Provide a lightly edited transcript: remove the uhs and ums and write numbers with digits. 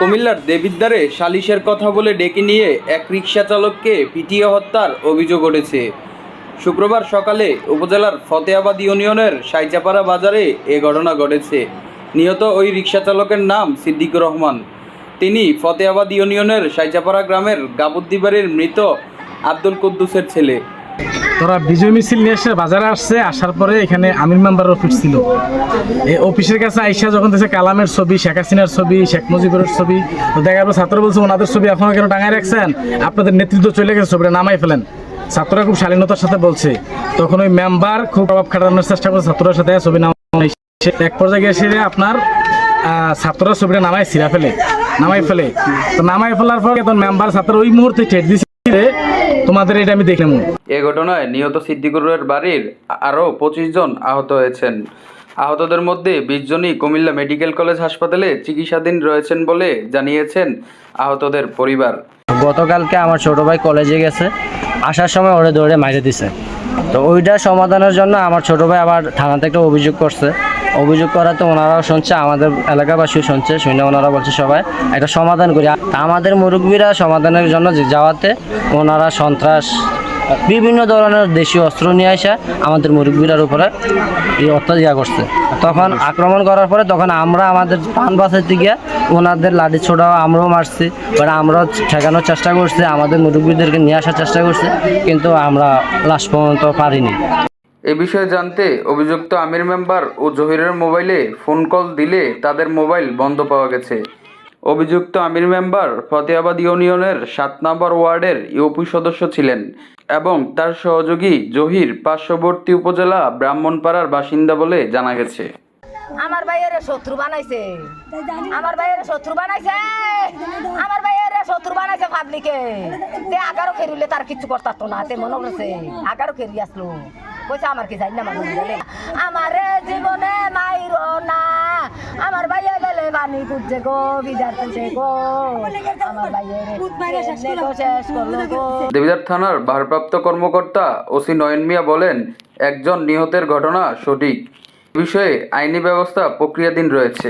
কুমিল্লার দেবিদ্বারে সালিশের কথা বলে ডেকে নিয়ে এক রিকশা চালককে পিটিয়ে হত্যার অভিযোগ উঠেছে। শুক্রবার সকালে উপজেলার ফতেহাবাদ ইউনিয়নের সাইচাপাড়া বাজারে এ ঘটনা ঘটেছে। নিহত ওই রিকশা চালকের নাম সিদ্দিকুর রহমান। তিনি ফতেহাবাদ ইউনিয়নের সাইচাপাড়া গ্রামের গাবুদ্দিবাড়ির মৃত আব্দুল কুদ্দুসের ছেলে। তোরা বিজয় মিছিল নিয়ে এসে বাজারে আসছে, আসার পরে এখানে আমির মেম্বার অফিস ছিল। এই অফিসের কাছে আইসা যখন দেখছে কালামের ছবি, শেখ হাসিনার ছবি, শেখ মুজিবুরের ছবি, তো দেখার পর ছাত্র বলছে ওনাদের ছবি আপনারা কেন টাঙায় রাখছেন, আপনাদের নেতৃত্ব চলে গেছে, ছবিটা নামাই ফেলেন। ছাত্ররা খুব শালীনতার সাথে বলছে, তখন ওই মেম্বার খুব প্রভাব খাটানোর চেষ্টা করছে ছাত্রদের সাথে, ছবি নামাই। এক পর্যায়ে গিয়ে আপনার ছাত্ররা ছবিটা নামাই ফেলে তো নামাই ফেলার পর তখন মেম্বার ছাত্র ওই মুহূর্তে ঠেট দিচ্ছে তোমাদের, এটা আমি দেখলাম। এ ঘটনায় নিহত সিদ্দিকুরের বাড়ির আরও 25 জন আহত হয়েছেন। আহতদের মধ্যে 20 জনই কুমিল্লা মেডিকেল কলেজ হাসপাতালে চিকিৎসাধীন রয়েছেন বলে জানিয়েছেন আহতদের পরিবার। গতকালকে আমার ছোট ভাই কলেজে গেছে, আসার সময় ওরে দৌড়ে মাইরে দিছে। তো ওইটা সমাধানের জন্য আমার ছোট ভাই আবার থানাতে একটা অভিযোগ করছে। অভিযোগ করাতে ওনারাও শুনছে, আমাদের এলাকাবাসীও শুনছে, শুনে ওনারা বলছে সবাই একটা সমাধান করি। আমাদের মুরব্বীরা সমাধানের জন্য যাওয়াতে ওনারা সন্ত্রাস বিভিন্ন ধরনের দেশীয় অস্ত্র নিয়ে আসা আমাদের মুরব্বীরার উপরে এই অত্যাচার করছে। তখন আক্রমণ করার পরে তখন আমরা আমাদের প্রাণ বাঁচাতে গিয়ে ওনাদের লাঠি ছোড়াও আমরাও মারছি, আমরাও ঠেকানোর চেষ্টা করছি, আমাদের মুরব্বীদেরকে নিয়ে আসার চেষ্টা করছি, কিন্তু আমরা লাস্ট পর্যন্ত পারিনি। এ বিষয়ে জানতে অভিযুক্ত আমির মেম্বার ও জহিরের মোবাইলে ফোন কল দিলে তাদের মোবাইল বন্ধ পাওয়া গেছে। অভিযুক্ত আমির মেম্বার ফতেহাবাদ ইউনিয়নের 7 নম্বর ওয়ার্ডের ইউপি সদস্য ছিলেন এবং তার সহযোগী জহির পার্শ্ববর্তী উপজেলা ব্রাহ্মণপাড়ার বাসিন্দা বলে জানা গেছে। আমার ভাইয়ের শত্রু বানাইছে, আমার ভাইয়ের শত্রু বানাইছে, আমার ভাইয়ের শত্রু বানাইছে পাবলিকে। তে আগারও খেরুলে তার কিছু করতাম না, তে মনে করছে আগারও খেরি আসলো, কইছে আমার কি জানি না মানুষ গেলে আমার জীবনে মাইরো না, আমার ভাইয়ে গেলে পানি খুঁজছে গো, বিদার খুঁজছে গো, আমার ভাইয়ের শেষ করলো গো। দেবিদ্বার থানার ভারপ্রাপ্ত কর্মকর্তা ওসি নয়ন মিয়া বলেন, একজন নিহতের ঘটনা সঠিক, বিষয়ে আইনি ব্যবস্থা প্রক্রিয়াধীন রয়েছে।